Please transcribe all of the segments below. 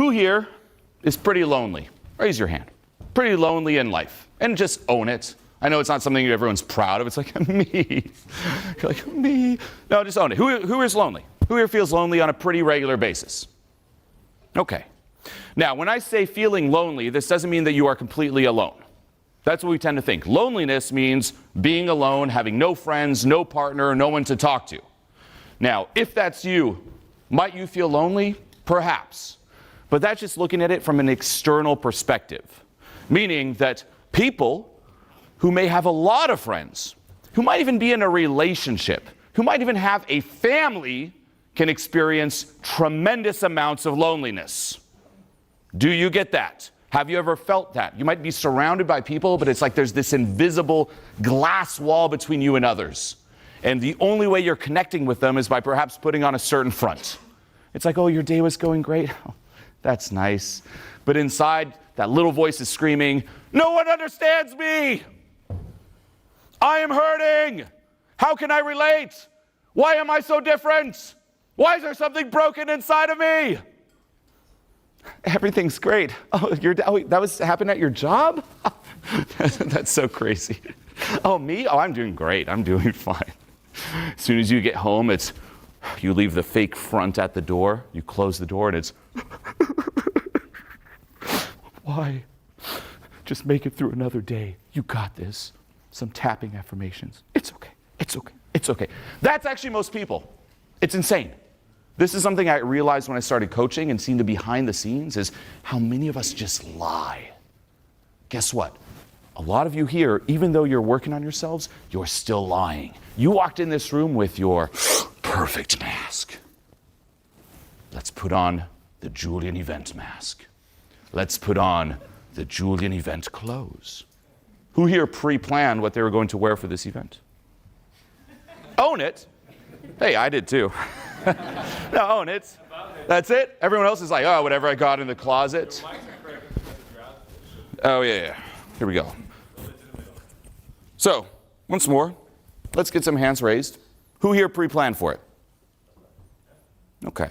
Who here is pretty lonely? Raise your hand. Pretty lonely in life. And just own it. I know it's not something everyone's proud of. It's like, me. You're like, me. No, just own it. Who is lonely? Who here feels lonely on a pretty regular basis? Okay. Now, when I say feeling lonely, this doesn't mean that you are completely alone. That's what we tend to think. Loneliness means being alone, having no friends, no partner, no one to talk to. Now, if that's you, might you feel lonely? Perhaps. But that's just looking at it from an external perspective. Meaning that people who may have a lot of friends, who might even be in a relationship, who might even have a family, can experience tremendous amounts of loneliness. Do you get that? Have you ever felt that? You might be surrounded by people, but it's like there's this invisible glass wall between you and others. And the only way you're connecting with them is by perhaps putting on a certain front. It's like, oh, your day was going great. Oh, that's nice. But inside, that little voice is screaming, no one understands me. I am hurting. How can I relate? Why am I so different? Why is there something broken inside of me? Everything's great. Oh, that was happened at your job? That's so crazy. Oh, me? Oh, I'm doing great. I'm doing fine. As soon as you get home, you leave the fake front at the door. You close the door and it's, why? Just make it through another day. You got this. Some tapping affirmations. It's okay. It's okay. It's okay. That's actually most people. It's insane. This is something I realized when I started coaching and seeing the behind the scenes is how many of us just lie. Guess what? A lot of you here, even though you're working on yourselves, you're still lying. You walked in this room with your perfect mask. Let's put on the Julian event mask. Let's put on the Julian event clothes. Who here pre-planned what they were going to wear for this event? Own it. Hey, I did too. No, own it. That's it. Everyone else is like, oh, whatever I got in the closet. Oh, yeah. Here we go. So, once more, let's get some hands raised. Who here pre-planned for it? Okay.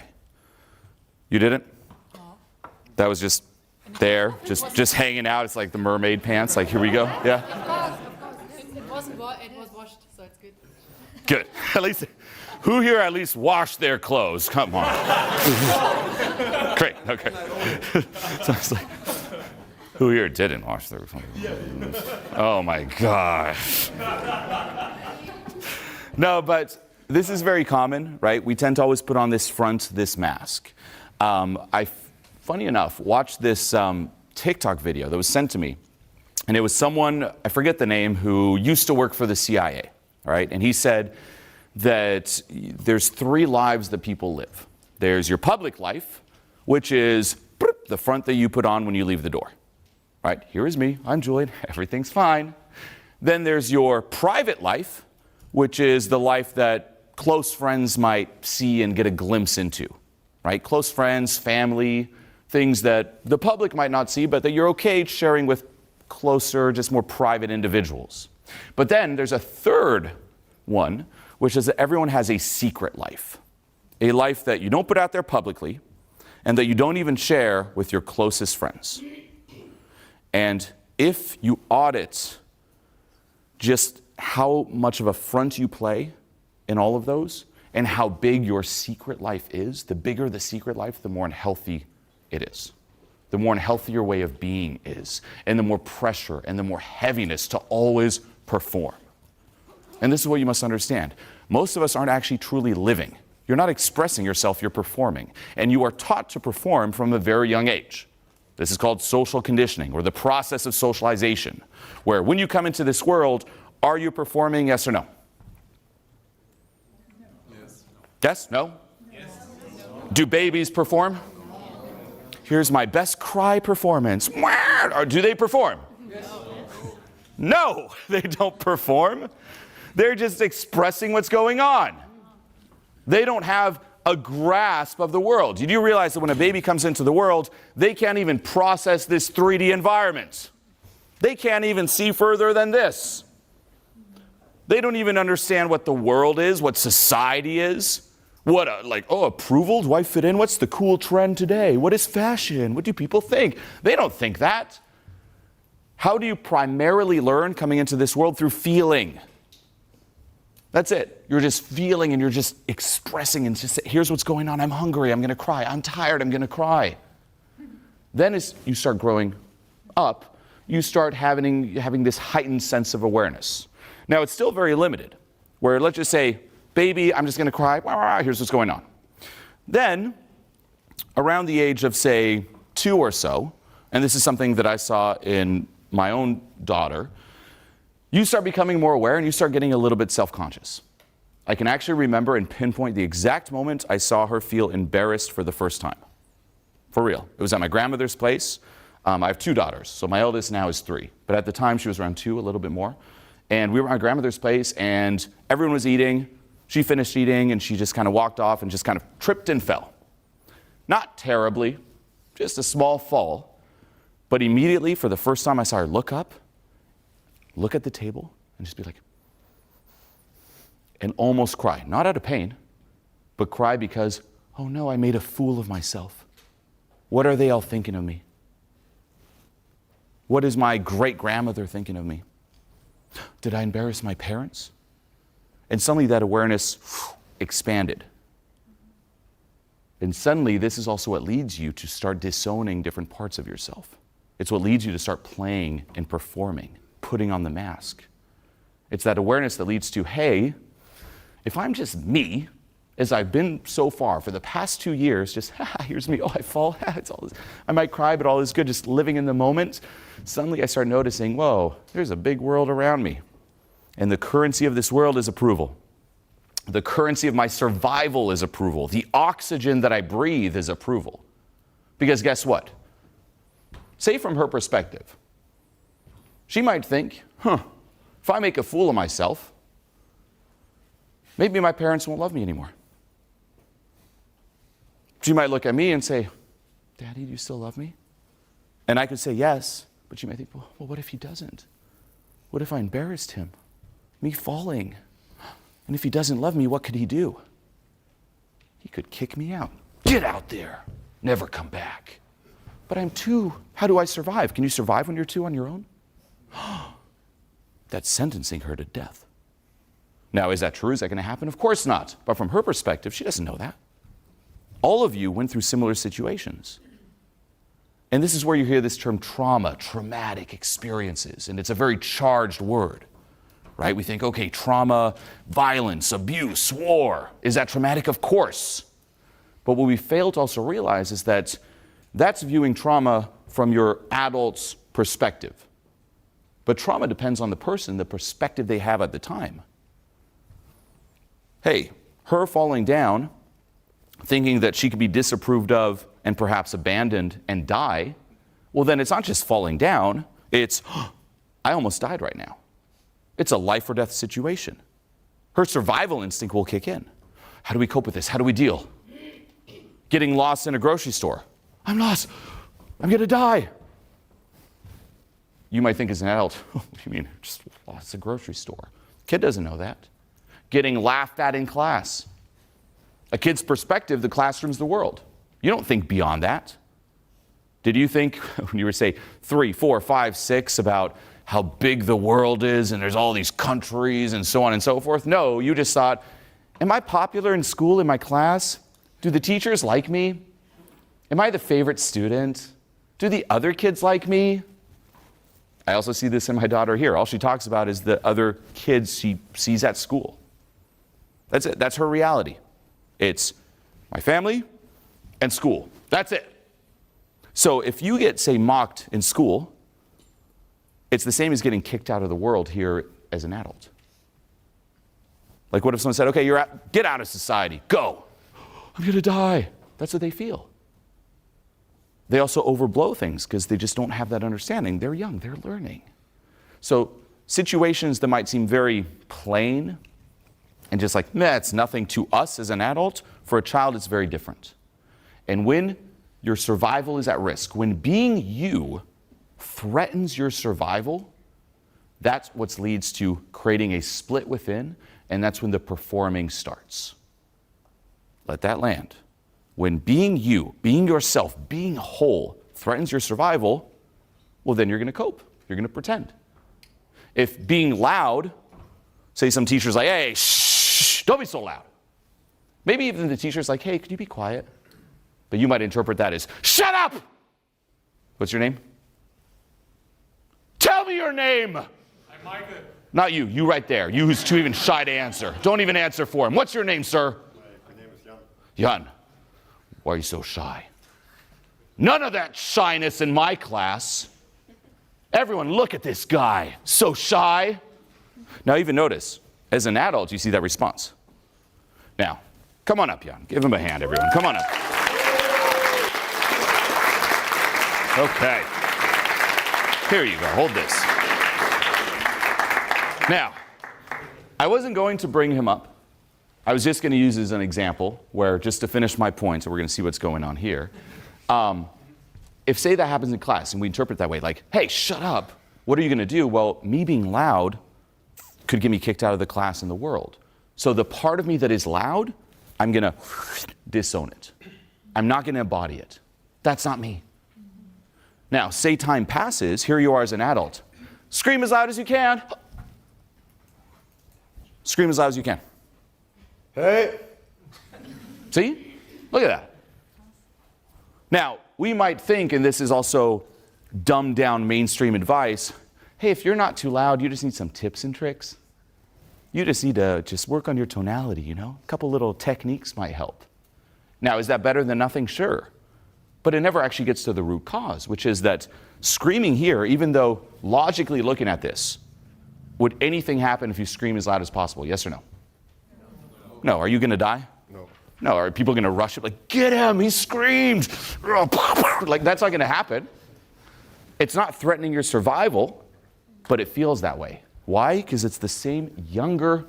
You didn't? That was just there, just hanging out. It's like the mermaid pants. Like, here we go. Yeah? It was washed, so it's good. Good. At least, who here at least washed their clothes? Come on. Great. Okay. So it's like, who here didn't wash their clothes? Oh my gosh. No, but this is very common, right? We tend to always put on this front, this mask. Funny enough, watched this TikTok video that was sent to me. And it was someone, I forget the name, who used to work for the CIA, right? And he said that there's 3 lives that people live. There's your public life, which is the front that you put on when you leave the door, right? Here is me, I'm Julian, everything's fine. Then there's your private life, which is the life that close friends might see and get a glimpse into, right? Close friends, family, things that the public might not see, but that you're okay sharing with closer, just more private individuals. But then there's a third one, which is that everyone has a secret life. A life that you don't put out there publicly, and that you don't even share with your closest friends. And if you audit just how much of a front you play in all of those, and how big your secret life is, the bigger the secret life, the more unhealthy it is. The more unhealthy your way of being is, and the more pressure and the more heaviness to always perform. And this is what you must understand. Most of us aren't actually truly living. You're not expressing yourself, you're performing. And you are taught to perform from a very young age. This is called social conditioning, or the process of socialization, where when you come into this world, are you performing, yes or no? Yes? Yes? No? Yes. Do babies perform? Here's my best cry performance. Or do they perform? Yes. No, they don't perform. They're just expressing what's going on. They don't have a grasp of the world. Did you realize that when a baby comes into the world, they can't even process this 3D environment? They can't even see further than this. They don't even understand what the world is, what society is, What, approval? Do I fit in? What's the cool trend today? What is fashion? What do people think? They don't think that. How do you primarily learn coming into this world? Through feeling. That's it. You're just feeling and you're just expressing and just, here's what's going on. I'm hungry. I'm going to cry. I'm tired. I'm going to cry. Then as you start growing up, you start having this heightened sense of awareness. Now, it's still very limited, where let's just say, baby, I'm just going to cry. Here's what's going on. Then, around the age of, say, 2 or so, and this is something that I saw in my own daughter, you start becoming more aware and you start getting a little bit self-conscious. I can actually remember and pinpoint the exact moment I saw her feel embarrassed for the first time. For real. It was at my grandmother's place. I have 2 daughters, so my eldest now is 3. But at the time, she was around 2, a little bit more. And we were at my grandmother's place, and everyone was eating. She finished eating, and she just kind of walked off and just kind of tripped and fell. Not terribly, just a small fall. But immediately, for the first time, I saw her look up, look at the table, and just be like, and almost cry. Not out of pain, but cry because, oh no, I made a fool of myself. What are they all thinking of me? What is my great-grandmother thinking of me? Did I embarrass my parents? And suddenly that awareness expanded. And suddenly this is also what leads you to start disowning different parts of yourself. It's what leads you to start playing and performing, putting on the mask. It's that awareness that leads to, hey, if I'm just me, as I've been so far for the past 2 years, just, here's me, I fall, it's all this. I might cry, but all is good, just living in the moment. Suddenly I start noticing, whoa, there's a big world around me. And the currency of this world is approval. The currency of my survival is approval. The oxygen that I breathe is approval. Because guess what? Say from her perspective, she might think, if I make a fool of myself, maybe my parents won't love me anymore. She might look at me and say, Daddy, do you still love me? And I could say yes, but she might think, well, what if he doesn't? What if I embarrassed him? Me falling. And if he doesn't love me, what could he do? He could kick me out. Get out there. Never come back. But I'm 2. How do I survive? Can you survive when you're 2 on your own? That's sentencing her to death. Now, is that true? Is that going to happen? Of course not. But from her perspective, she doesn't know that. All of you went through similar situations. And this is where you hear this term trauma, traumatic experiences. And it's a very charged word, right? We think, okay, trauma, violence, abuse, war. Is that traumatic? Of course. But what we fail to also realize is that that's viewing trauma from your adult's perspective. But trauma depends on the person, the perspective they have at the time. Hey, her falling down, thinking that she could be disapproved of and perhaps abandoned and die, well then it's not just falling down, it's, I almost died right now. It's a life or death situation. Her survival instinct will kick in. How do we cope with this? How do we deal? Getting lost in a grocery store. I'm lost. I'm going to die. You might think as an adult, what do you mean? Just lost a grocery store. Kid doesn't know that. Getting laughed at in class. A kid's perspective, the classroom's the world. You don't think beyond that. Did you think, when you were, say, 3, 4, 5, 6, about how big the world is and there's all these countries and so on and so forth? No, you just thought, am I popular in school, in my class? Do the teachers like me? Am I the favorite student? Do the other kids like me? I also see this in my daughter here. All she talks about is the other kids she sees at school. That's it. That's her reality. It's my family and school. That's it. So if you get, say, mocked in school, it's the same as getting kicked out of the world here as an adult. Like what if someone said, okay, get out of society, go. I'm going to die. That's what they feel. They also overblow things because they just don't have that understanding. They're young, they're learning. So situations that might seem very plain and just like, it's nothing to us as an adult, for a child it's very different. And when your survival is at risk, when being you threatens your survival, that's what leads to creating a split within, and that's when the performing starts. let that land. When being you, being yourself, being whole threatens your survival, well, then you're going to cope. You're going to pretend. If being loud, say some teacher's like, hey, shh, don't be so loud. Maybe even the teacher's like, hey, could you be quiet? But you might interpret that as, shut up! What's your name? Tell me your name! I'm Micah. Not you, you right there. You who's too even shy to answer. Don't even answer for him. What's your name, sir? My name is Jan. Jan. Why are you so shy? None of that shyness in my class. Everyone, look at this guy. So shy. Now even notice, as an adult, you see that response. Now, come on up, Jan. Give him a hand, everyone. Come on up. Okay. Here you go. Hold this. Now, I wasn't going to bring him up. I was just going to use as an example where, just to finish my point, so we're going to see what's going on here. If, say, that happens in class and we interpret that way, like, hey, shut up, what are you going to do? Well, me being loud could get me kicked out of the class and the world. So the part of me that is loud, I'm going to disown it. I'm not going to embody it. That's not me. Now, say time passes, here you are as an adult. Scream as loud as you can. Scream as loud as you can. Hey! See? Look at that. Now, we might think, and this is also dumbed down mainstream advice, hey, if you're not too loud, you just need some tips and tricks. You just need to work on your tonality, you know? A couple little techniques might help. Now, is that better than nothing? Sure. But it never actually gets to the root cause, which is that screaming here, even though logically looking at this, would anything happen if you scream as loud as possible? Yes or no? No. Are you going to die? No. No. Are people going to rush it like, get him, he screamed. Like, that's not going to happen. It's not threatening your survival, but it feels that way. Why? Because it's the same younger,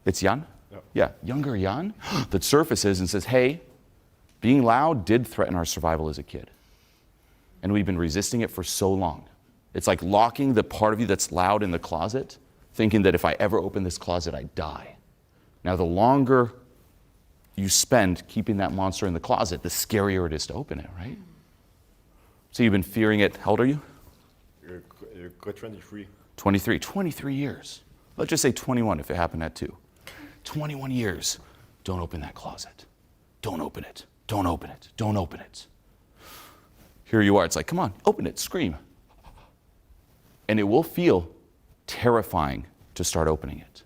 it's Jan? Yep. Yeah, younger Jan that surfaces and says, hey, being loud did threaten our survival as a kid. And we've been resisting it for so long. It's like locking the part of you that's loud in the closet, thinking that if I ever open this closet, I die. Now, the longer you spend keeping that monster in the closet, the scarier it is to open it, right? So you've been fearing it. How old are you? You're 23. 23. 23 years. Let's just say 21 if it happened at 2. 21 years. Don't open that closet. Don't open it. Don't open it. Don't open it. Here you are. It's like, come on, open it. Scream. And it will feel terrifying to start opening it.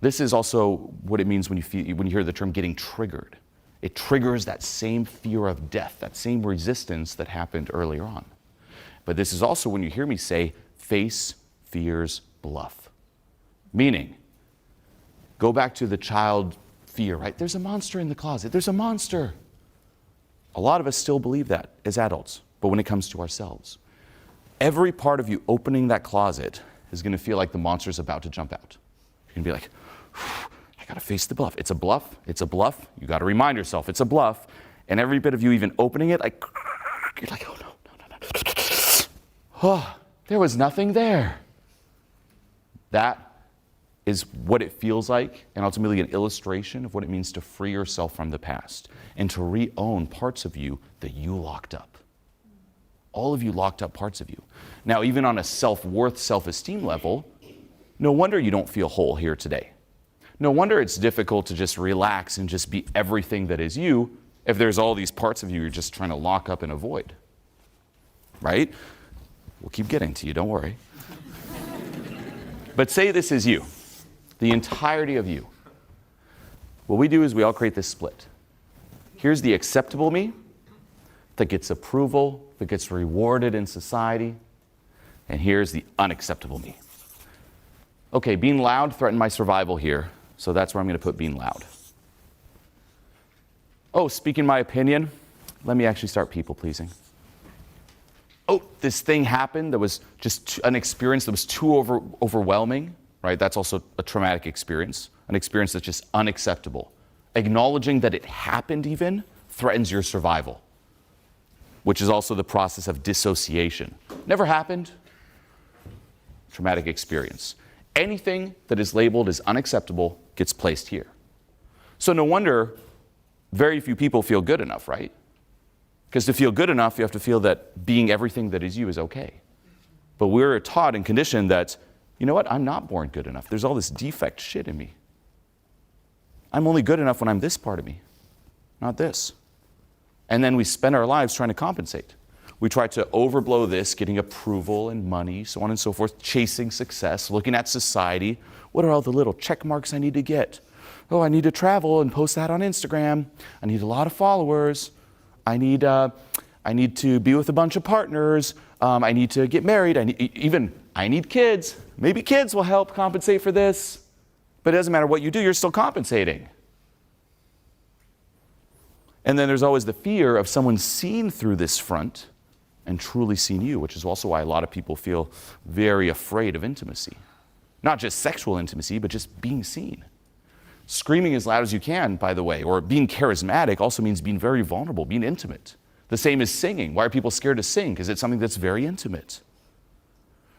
This is also what it means when you hear the term getting triggered. It triggers that same fear of death, that same resistance that happened earlier on. But this is also when you hear me say, face fears bluff. Meaning, go back to the child fear, right? There's a monster in the closet. There's a monster. A lot of us still believe that as adults, but when it comes to ourselves, every part of you opening that closet is going to feel like the monster's about to jump out. You're going to be like, I got to face the bluff. It's a bluff. It's a bluff. You got to remind yourself it's a bluff. And every bit of you even opening it, like, you're like, oh no. Oh, there was nothing there. That is what it feels like, and ultimately an illustration of what it means to free yourself from the past and to re-own parts of you that you locked up. All of you locked up parts of you. Now, even on a self-worth, self-esteem level, no wonder you don't feel whole here today. No wonder it's difficult to just relax and just be everything that is you if there's all these parts of you you're just trying to lock up and avoid. Right? We'll keep getting to you, don't worry. But say this is you, the entirety of you. What we do is we all create this split. Here's the acceptable me that gets approval, that gets rewarded in society, and here's the unacceptable me. Okay, being loud threatened my survival here, so that's where I'm going to put being loud. Oh, speaking my opinion, let me actually start people-pleasing. Oh, this thing happened that was just an experience that was too overwhelming, right? That's also a traumatic experience, an experience that's just unacceptable. Acknowledging that it happened even threatens your survival, which is also the process of dissociation. Never happened, traumatic experience. Anything that is labeled as unacceptable gets placed here. So no wonder very few people feel good enough, right? Because to feel good enough, you have to feel that being everything that is you is okay. But we're taught and conditioned that, you know what, I'm not born good enough. There's all this defect shit in me. I'm only good enough when I'm this part of me, not this. And then we spend our lives trying to compensate. We try to overblow this, getting approval and money, so on and so forth, chasing success, looking at society. What are all the little check marks I need to get? Oh, I need to travel and post that on Instagram. I need a lot of followers. I need to be with a bunch of partners. I need to get married. I need kids. Maybe kids will help compensate for this. But it doesn't matter what you do, you're still compensating. And then there's always the fear of someone seeing through this front and truly seeing you, which is also why a lot of people feel very afraid of intimacy. Not just sexual intimacy, but just being seen. Screaming as loud as you can, by the way, or being charismatic also means being very vulnerable, being intimate. The same as singing. Why are people scared to sing? Because it's something that's very intimate.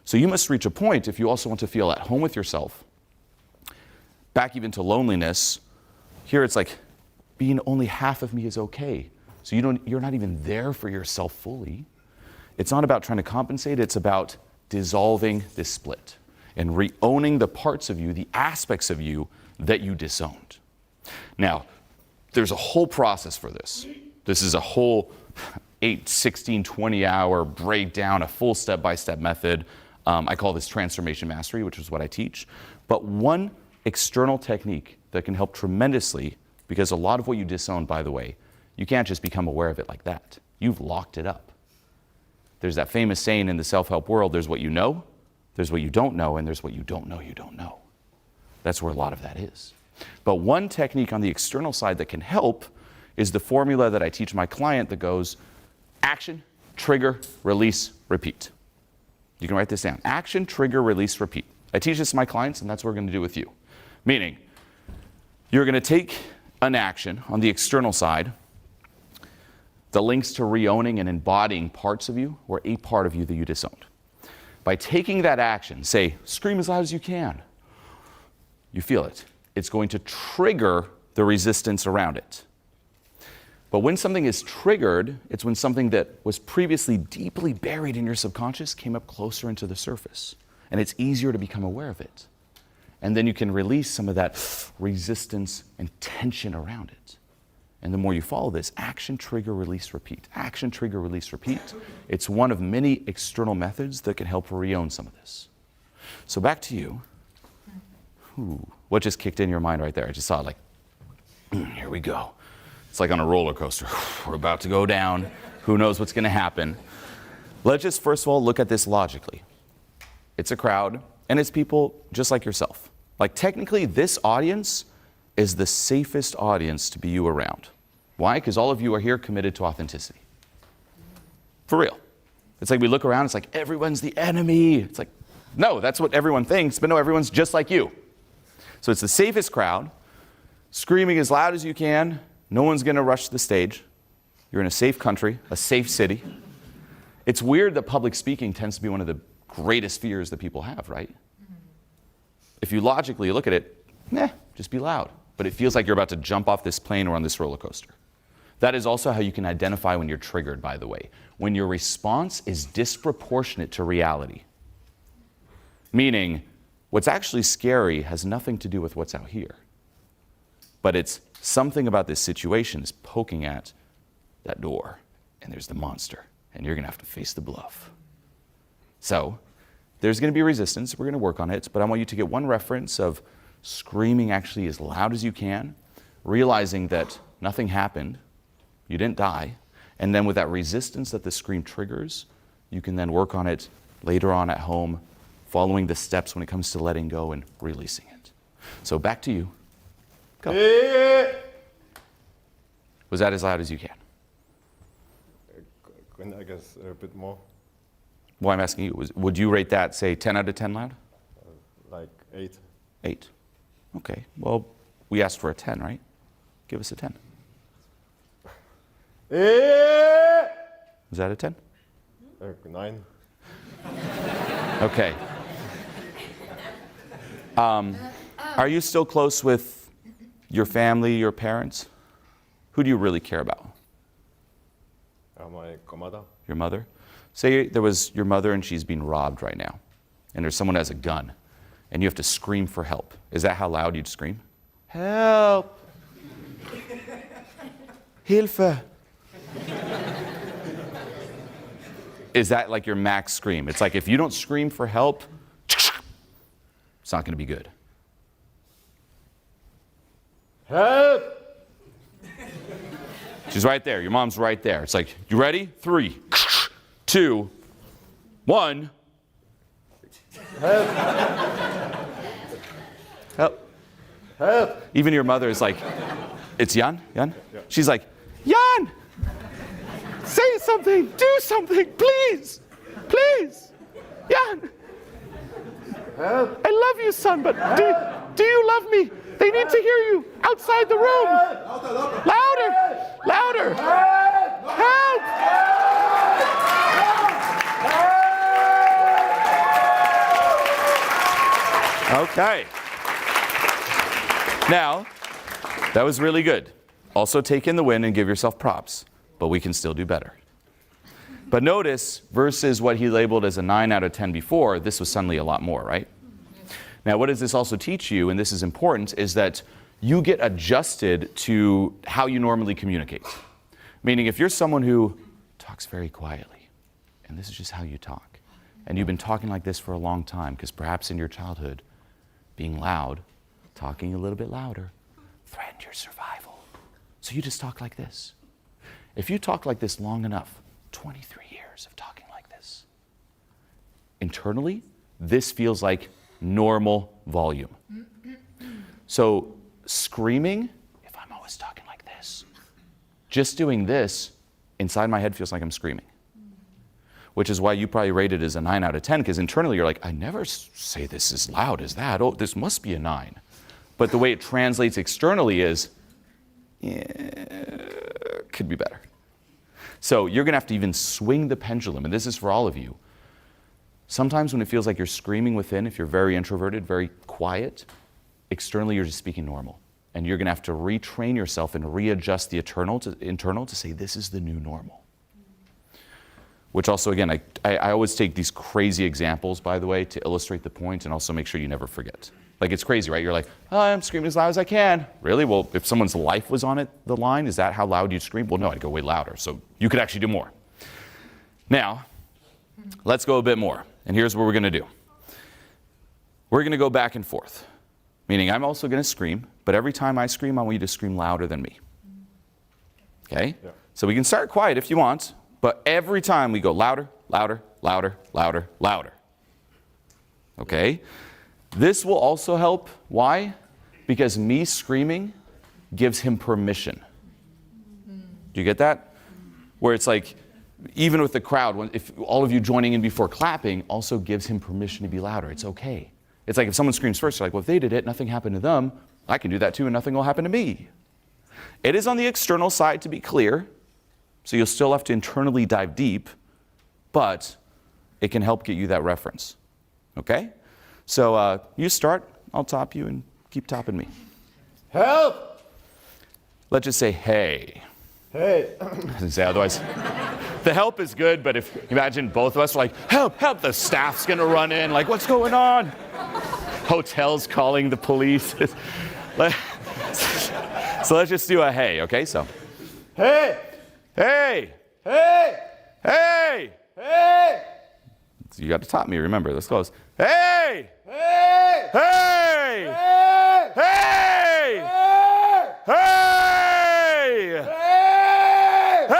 So you must reach a point, if you also want to feel at home with yourself, back even to loneliness, here it's like, being only half of me is okay. So you're not even there for yourself fully. It's not about trying to compensate, it's about dissolving this split and re-owning the parts of you, the aspects of you that you disowned. Now, there's a whole process for this. This is a whole 8, 16, 20-hour breakdown, a full step-by-step method. I call this transformation mastery, which is what I teach. But one external technique that can help tremendously, because a lot of what you disown, by the way, you can't just become aware of it like that. You've locked it up. There's that famous saying in the self-help world, there's what you know, there's what you don't know, and there's what you don't know you don't know. That's where a lot of that is. But one technique on the external side that can help is the formula that I teach my client that goes action, trigger, release, repeat. You can write this down. Action, trigger, release, repeat. I teach this to my clients, and that's what we're going to do with you. Meaning, you're going to take an action on the external side, the links to re-owning and embodying parts of you or a part of you that you disowned. By taking that action, say, scream as loud as you can. You feel it. It's going to trigger the resistance around it. But when something is triggered, it's when something that was previously deeply buried in your subconscious came up closer into the surface. And it's easier to become aware of it. And then you can release some of that resistance and tension around it. And the more you follow this, action, trigger, release, repeat. Action, trigger, release, repeat. It's one of many external methods that can help re-own some of this. So back to you. Ooh, what just kicked in your mind right there? I just saw it like, here we go. It's like on a roller coaster. We're about to go down. Who knows what's going to happen? Let's just first of all look at this logically. It's a crowd, and it's people just like yourself. Like technically, this audience is the safest audience to be you around. Why? Because all of you are here committed to authenticity. For real. It's like we look around, it's like everyone's the enemy. It's like, no, that's what everyone thinks, but no, everyone's just like you. So it's the safest crowd, screaming as loud as you can. No one's going to rush the stage. You're in a safe country, a safe city. It's weird that public speaking tends to be one of the greatest fears that people have, right? If you logically look at it, just be loud. But it feels like you're about to jump off this plane or on this roller coaster. That is also how you can identify when you're triggered, by the way. When your response is disproportionate to reality. Meaning, what's actually scary has nothing to do with what's out here. But it's something about this situation is poking at that door, and there's the monster, and you're going to have to face the bluff. So, there's going to be resistance. We're going to work on it, but I want you to get one reference of screaming actually as loud as you can, realizing that nothing happened, you didn't die, and then with that resistance that the scream triggers, you can then work on it later on at home, following the steps when it comes to letting go and releasing it. So back to you. Go. Was that as loud as you can? I guess a bit more. Well, I'm asking you, would you rate that, say, 10 out of 10 loud? Like 8. 8. Okay. Well, we asked for a 10, right? Give us a 10. Was that a 10? 9. Okay. Are you still close with your family, your parents? Who do you really care about? My mother. Your mother? Say there was your mother and she's being robbed right now, and there's someone who has a gun, and you have to scream for help. Is that how loud you'd scream? Help! Hilfe! Is that like your max scream? It's like if you don't scream for help, it's not going to be good. Help! She's right there. Your mom's right there. It's like, you ready? 3, 2, 1. Help! Help. Help! Even your mother is like, it's Jan? Jan? Yeah. She's like, Jan! Say something! Do something! Please! Please! Jan! Help! I love you, son, but do you love me? They need to hear you outside the room. Louder! Louder! Help! Okay. Now, that was really good. Also take in the win and give yourself props, but we can still do better. But notice, versus what he labeled as a 9 out of 10 before, this was suddenly a lot more, right? Now, what does this also teach you, and this is important, is that you get adjusted to how you normally communicate. Meaning, if you're someone who talks very quietly, and this is just how you talk, and you've been talking like this for a long time, because perhaps in your childhood, being loud, talking a little bit louder, threatened your survival. So you just talk like this. If you talk like this long enough, 23 years of talking like this, internally, this feels like normal volume. So screaming, if I'm always talking like this, just doing this, inside my head feels like I'm screaming. Which is why you probably rate it as a 9 out of 10, because internally you're like, I never say this as loud as that. Oh, this must be a 9. But the way it translates externally is, yeah, could be better. So you're going to have to even swing the pendulum, and this is for all of you. Sometimes when it feels like you're screaming within, if you're very introverted, very quiet, externally you're just speaking normal. And you're going to have to retrain yourself and readjust the internal to say, this is the new normal. Which also, again, I always take these crazy examples, by the way, to illustrate the point and also make sure you never forget. Like, it's crazy, right? You're like, oh, I'm screaming as loud as I can. Really? Well, if someone's life was on the line, is that how loud you'd scream? Well, no, I'd go way louder. So you could actually do more. Now, let's go a bit more. And here's what we're going to do. We're going to go back and forth. Meaning I'm also going to scream, but every time I scream, I want you to scream louder than me. Okay? Yeah. So we can start quiet if you want, but every time we go louder, louder, louder, louder, louder. Okay? This will also help. Why? Because me screaming gives him permission. Do you get that? Where it's like, even with the crowd, if all of you joining in before clapping also gives him permission to be louder. It's okay. It's like if someone screams first, you're like, well, if they did it, nothing happened to them, I can do that too and nothing will happen to me. It is on the external side, to be clear, so you'll still have to internally dive deep, but it can help get you that reference. Okay? So you start, I'll top you and keep topping me. Help! Let's just say, hey. Hey! Say otherwise. The help is good, but if imagine both of us are like, help, help, the staff's gonna run in, like, what's going on? Hotels calling the police. So let's just do a hey, okay? So, Hey! hey, Hey! hey. Hey! So you got to top me, remember, let's close. Hey! Hey! Hey! Hey! Hey! Hey!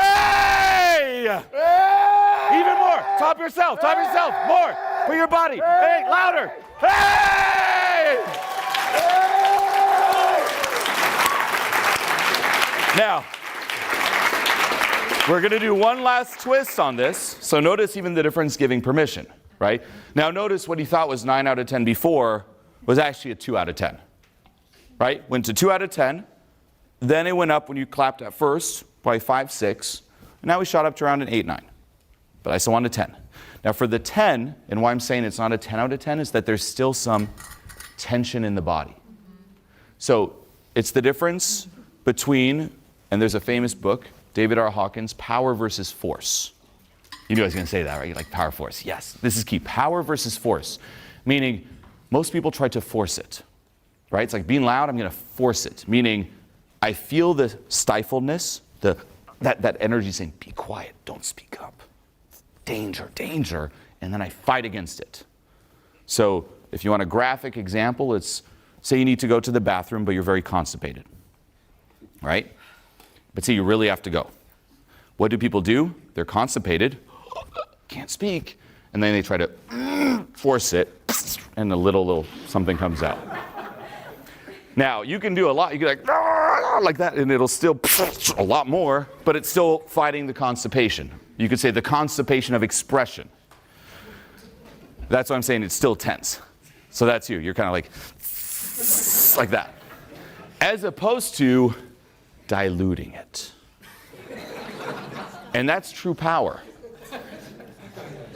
Hey! Even more. Top yourself. Top yourself. More. Put your body. Hey, louder. Hey! Now, we're going to do one last twist on this. So notice even the difference giving permission, right? Now notice what he thought was 9 out of 10 before was actually a 2 out of 10, right? Went to 2 out of 10. Then it went up when you clapped at first, probably 5, 6. And now we shot up to around an 8, 9. But I still want a 10. Now for the 10, and why I'm saying it's not a 10 out of 10 is that there's still some tension in the body. So it's the difference between And there's a famous book, David R. Hawkins, Power versus Force. You knew I was going to say that, right? You're like, power, force. Yes, this is key. Power versus force. Meaning, most people try to force it, right? It's like being loud, I'm going to force it. Meaning, I feel the stifledness, that energy saying, be quiet, don't speak up. Danger, danger. And then I fight against it. So, if you want a graphic example, it's, say you need to go to the bathroom, but you're very constipated, right? But say you really have to go. What do people do? They're constipated, can't speak, and then they try to force it, and a little something comes out. Now, you can do a lot. You can like that, and it'll still a lot more, but it's still fighting the constipation. You could say the constipation of expression. That's what I'm saying. It's still tense. So that's you. You're kind of like that. As opposed to diluting it. And that's true power.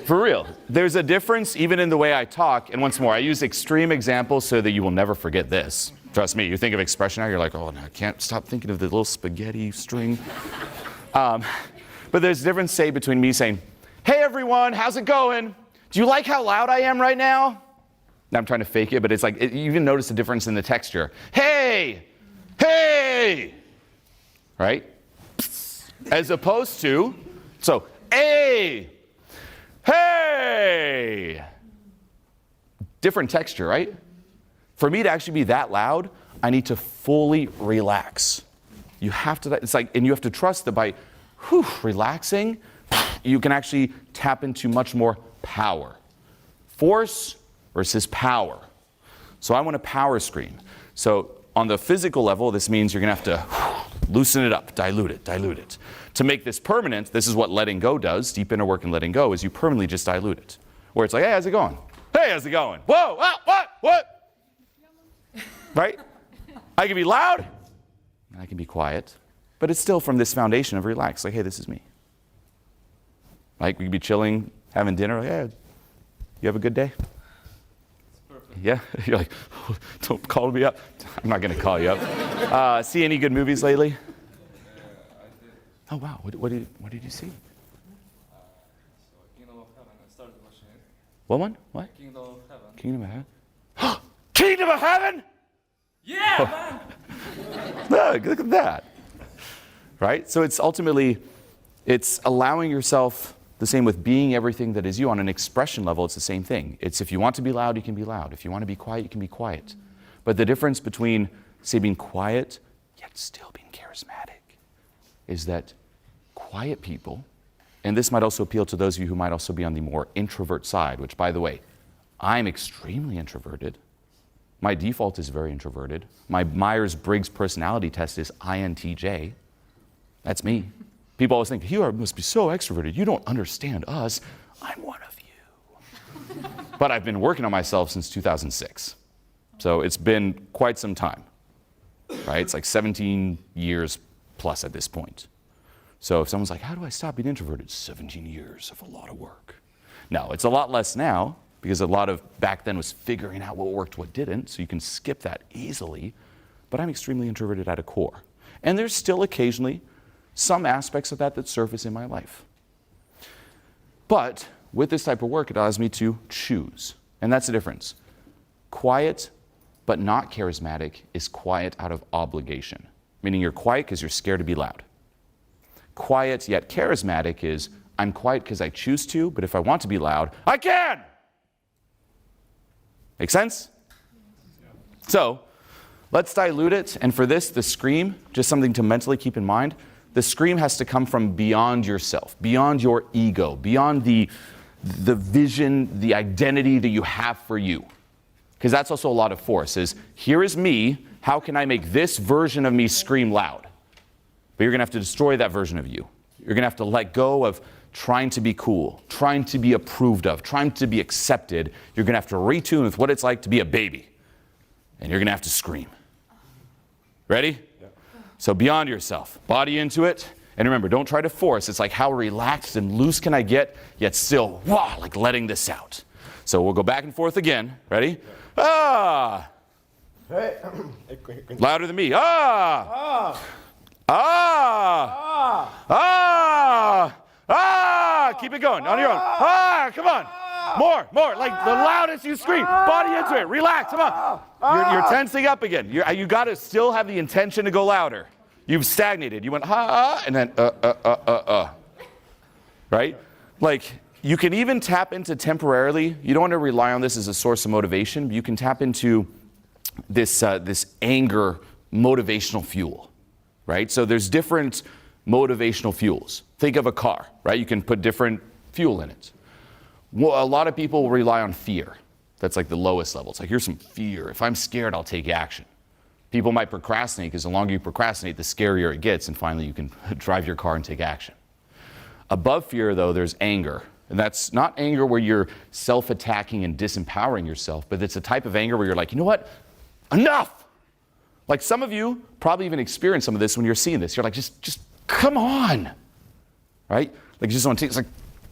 For real. There's a difference even in the way I talk. And once more, I use extreme examples so that you will never forget this. Trust me, you think of expression now, you're like, oh, no, I can't stop thinking of the little spaghetti string. But there's a difference, say, between me saying, hey, everyone, how's it going? Do you like how loud I am right now? Now I'm trying to fake it, but it's like, you even notice the difference in the texture. Hey! Hey! Right? As opposed to, so, hey! Hey! Different texture, right? For me to actually be that loud, I need to fully relax. You have to, it's like, and you have to trust that by relaxing, you can actually tap into much more power. Force versus power. So I want a power scream. So on the physical level, this means you're going to have to loosen it up, dilute it. To make this permanent, this is what letting go does. Deep inner work in letting go is you permanently just dilute it. Where it's like, hey, how's it going? Hey, how's it going? Whoa, what? Right? I can be loud, and I can be quiet, but it's still from this foundation of relax. Like, hey, this is me. Like, we could be chilling, having dinner. Like, hey, you have a good day? Yeah? You're like, oh, don't call me up. I'm not going to call you up. See any good movies lately? Oh, wow. What did you see? Kingdom of Heaven. I started watching it. What one? What? Kingdom of Heaven. Kingdom of Heaven? Kingdom of Heaven? Yeah, man! Look at that. Right? So it's ultimately, it's allowing yourself, the same with being everything that is you. On an expression level, it's the same thing. It's if you want to be loud, you can be loud. If you want to be quiet, you can be quiet. But the difference between, say, being quiet, yet still being charismatic, is that quiet people, and this might also appeal to those of you who might also be on the more introvert side, which, by the way, I'm extremely introverted. My default is very introverted. My Myers-Briggs personality test is INTJ. That's me. People always think, you must be so extroverted. You don't understand us. I'm one of you. But I've been working on myself since 2006. So it's been quite some time, right? It's like 17 years plus at this point. So if someone's like, how do I stop being introverted? 17 years of a lot of work. No, it's a lot less now, because a lot of back then was figuring out what worked, what didn't, so you can skip that easily. But I'm extremely introverted at a core. And there's still occasionally some aspects of that surface in my life. But with this type of work, it allows me to choose. And that's the difference. Quiet, but not charismatic, is quiet out of obligation. Meaning you're quiet because you're scared to be loud. Quiet yet charismatic is, I'm quiet because I choose to, but if I want to be loud, I can! Make sense? So, let's dilute it. And for this, the scream, just something to mentally keep in mind, the scream has to come from beyond yourself, beyond your ego, beyond the vision, the identity that you have for you. Because that's also a lot of force, is here is me, how can I make this version of me scream loud? But you're going to have to destroy that version of you. You're going to have to let go of trying to be cool, trying to be approved of, trying to be accepted. You're going to have to retune with what it's like to be a baby. And you're going to have to scream. Ready? Yeah. So beyond yourself, body into it. And remember, don't try to force. It's like, how relaxed and loose can I get, yet still, wow, like letting this out. So we'll go back and forth again. Ready? Yeah. Ah! Hey. Louder than me. Ah! Ah! Ah! Ah! Keep it going on your own. Ah! Come on. More. Like the loudest you scream. Body into it. Relax. Come on. You're tensing up again. You got to still have the intention to go louder. You've stagnated. You went and then right? Like you can even tap into temporarily. You don't want to rely on this as a source of motivation. But you can tap into this anger motivational fuel, right? So there's different motivational fuels. Think of a car, right? You can put different fuel in it. Well, a lot of people rely on fear. That's like the lowest level. It's like, here's some fear. If I'm scared, I'll take action. People might procrastinate because the longer you procrastinate, the scarier it gets, and finally you can drive your car and take action. Above fear, though, there's anger. And that's not anger where you're self-attacking and disempowering yourself, but it's a type of anger where you're like, you know what? Enough! Like some of you probably even experience some of this when you're seeing this. You're like, just come on, right? Like you just want to take, it's like,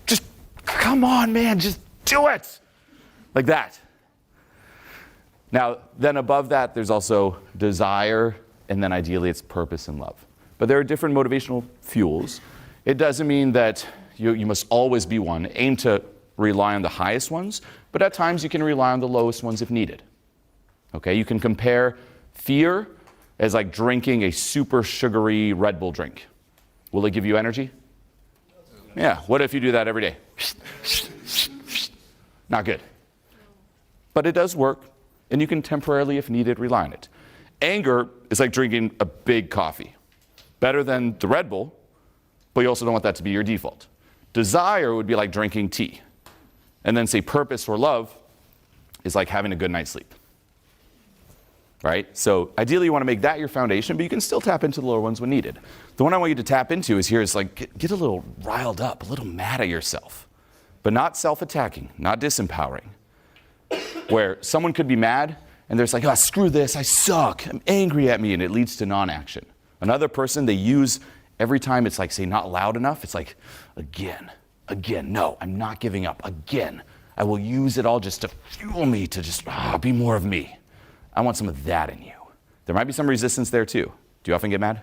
just come on, man, just do it. Like that. Now, then above that, there's also desire, and then ideally it's purpose and love. But there are different motivational fuels. It doesn't mean that you must always be one. Aim to rely on the highest ones, but at times you can rely on the lowest ones if needed. Okay, you can compare fear as like drinking a super sugary Red Bull drink. Will it give you energy? Yeah, what if you do that every day? Not good. But it does work, and you can temporarily, if needed, rely on it. Anger is like drinking a big coffee. Better than the Red Bull, but you also don't want that to be your default. Desire would be like drinking tea. And then say purpose or love is like having a good night's sleep. Right? So ideally you want to make that your foundation, but you can still tap into the lower ones when needed. The one I want you to tap into is like get a little riled up, a little mad at yourself, but not self-attacking, not disempowering. Where someone could be mad and they're like, oh, screw this, I suck, I'm angry at me, and it leads to non-action. Another person, they use every time it's like, say, not loud enough, it's like, again, no, I'm not giving up, again. I will use it all just to fuel me to just be more of me. I want some of that in you. There might be some resistance there too. Do you often get mad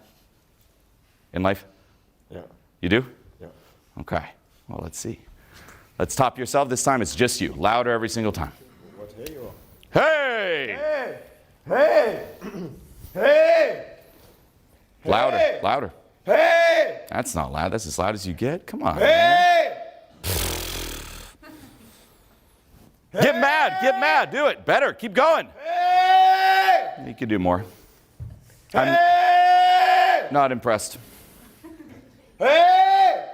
in life? Yeah. You do? Yeah. Okay. Well, let's see. Let's top yourself. This time it's just you. Louder every single time. What hey you are? Hey! Hey! Hey! Hey! Louder. Hey! Louder. Hey! That's not loud. That's as loud as you get. Come on. Man. Hey! Get mad. Get mad. Do it. Better. Keep going. Hey! You can do more. I'm Hey! not impressed. Hey!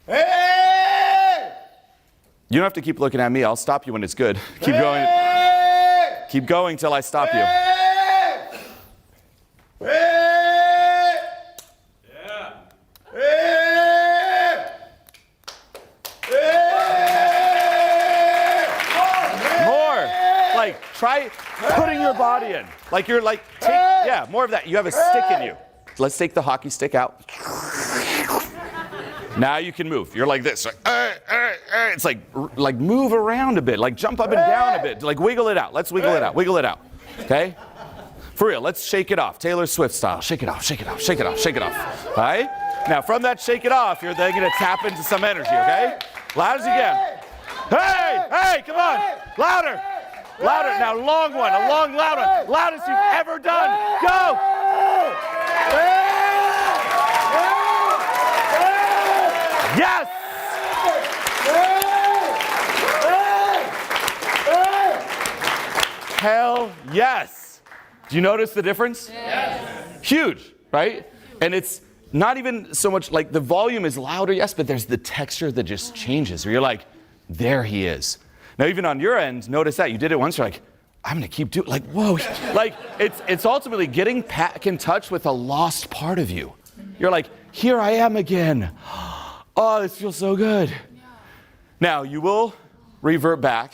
Hey! You don't have to keep looking at me. I'll stop you when it's good. Keep going. Hey! Keep going till I stop you. Hey! Hey! Yeah. Hey! Hey! More. Like, try putting your body in. Like you're like, yeah, more of that. You have a stick in you. Let's take the hockey stick out. Now you can move. You're like this. Like, it's like move around a bit. Like jump up and down a bit. Like wiggle it out. Let's wiggle it out. Wiggle it out. Okay? For real, let's shake it off. Taylor Swift style. Shake it off, shake it off, shake it off, shake it off. All right? Now from that shake it off, you're then going to tap into some energy, okay? Loud as you can. Hey! Hey, come on! Louder! Louder. Now long one. A long, loud one. Loudest you've ever done. Go! Yes! Hell yes. Do you notice the difference? Yes. Huge, right? And it's not even so much like the volume is louder, yes, but there's the texture that just changes. Where you're like, there he is. Now, even on your end, notice that. You did it once, you're like, I'm going to keep doing it. Like, whoa. Like, it's ultimately getting back in touch with a lost part of you. You're like, here I am again. Oh, this feels so good. Now, you will revert back.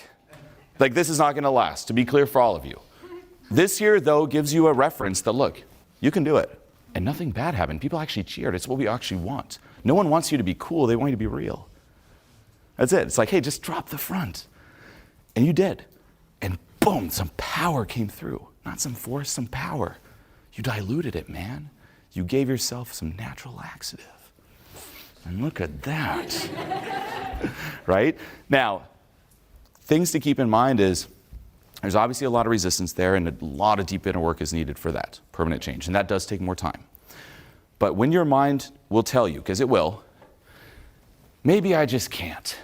Like, this is not going to last, to be clear for all of you. This here, though, gives you a reference that, look, you can do it. And nothing bad happened. People actually cheered. It's what we actually want. No one wants you to be cool. They want you to be real. That's it. It's like, hey, just drop the front. And you did. And boom, some power came through. Not some force, some power. You diluted it, man. You gave yourself some natural laxative. And look at that. Right? Now, things to keep in mind is there's obviously a lot of resistance there, and a lot of deep inner work is needed for that permanent change. And that does take more time. But when your mind will tell you, because it will, maybe I just can't.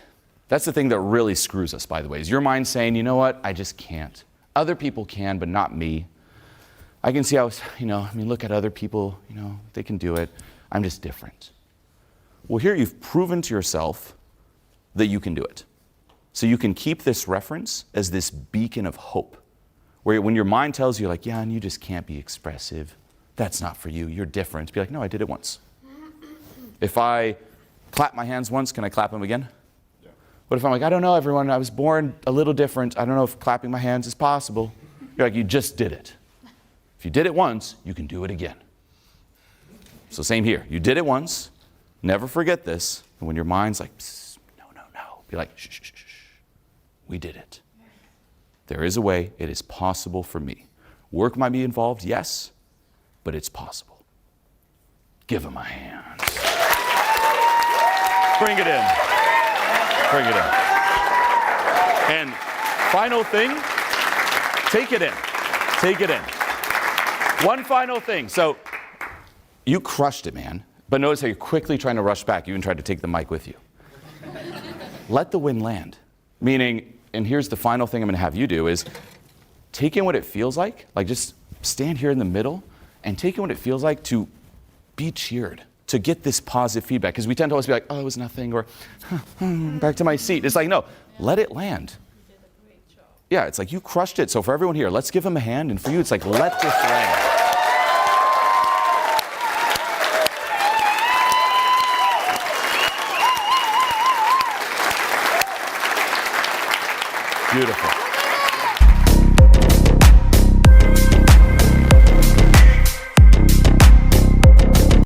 That's the thing that really screws us, by the way, is your mind saying, you know what, I just can't. Other people can, but not me. I can see how, look at other people, they can do it. I'm just different. Well, here you've proven to yourself that you can do it. So you can keep this reference as this beacon of hope, where when your mind tells you, like, yeah, and you just can't be expressive, that's not for you, you're different. Be like, no, I did it once. If I clap my hands once, can I clap them again? Yeah. What if I'm like, I don't know, everyone, I was born a little different. I don't know if clapping my hands is possible. You're like, you just did it. If you did it once, you can do it again. So same here. You did it once. Never forget this. And when your mind's like, no, be like, shh, shh, shh, shh. We did it. There is a way. It is possible for me. Work might be involved, yes, but it's possible. Give him a hand. Bring it in. Bring it in. And final thing, take it in. Take it in. One final thing. So you crushed it, man. But notice how you're quickly trying to rush back. You even tried to take the mic with you. Let the wind land. Meaning, and here's the final thing I'm going to have you do, is take in what it feels like just stand here in the middle and take in what it feels like to be cheered, to get this positive feedback. Because we tend to always be like, oh, it was nothing, or back to my seat. It's like, no, let it land. You did a great job. Yeah, it's like you crushed it. So for everyone here, let's give him a hand. And for you, it's like, let this land. Beautiful.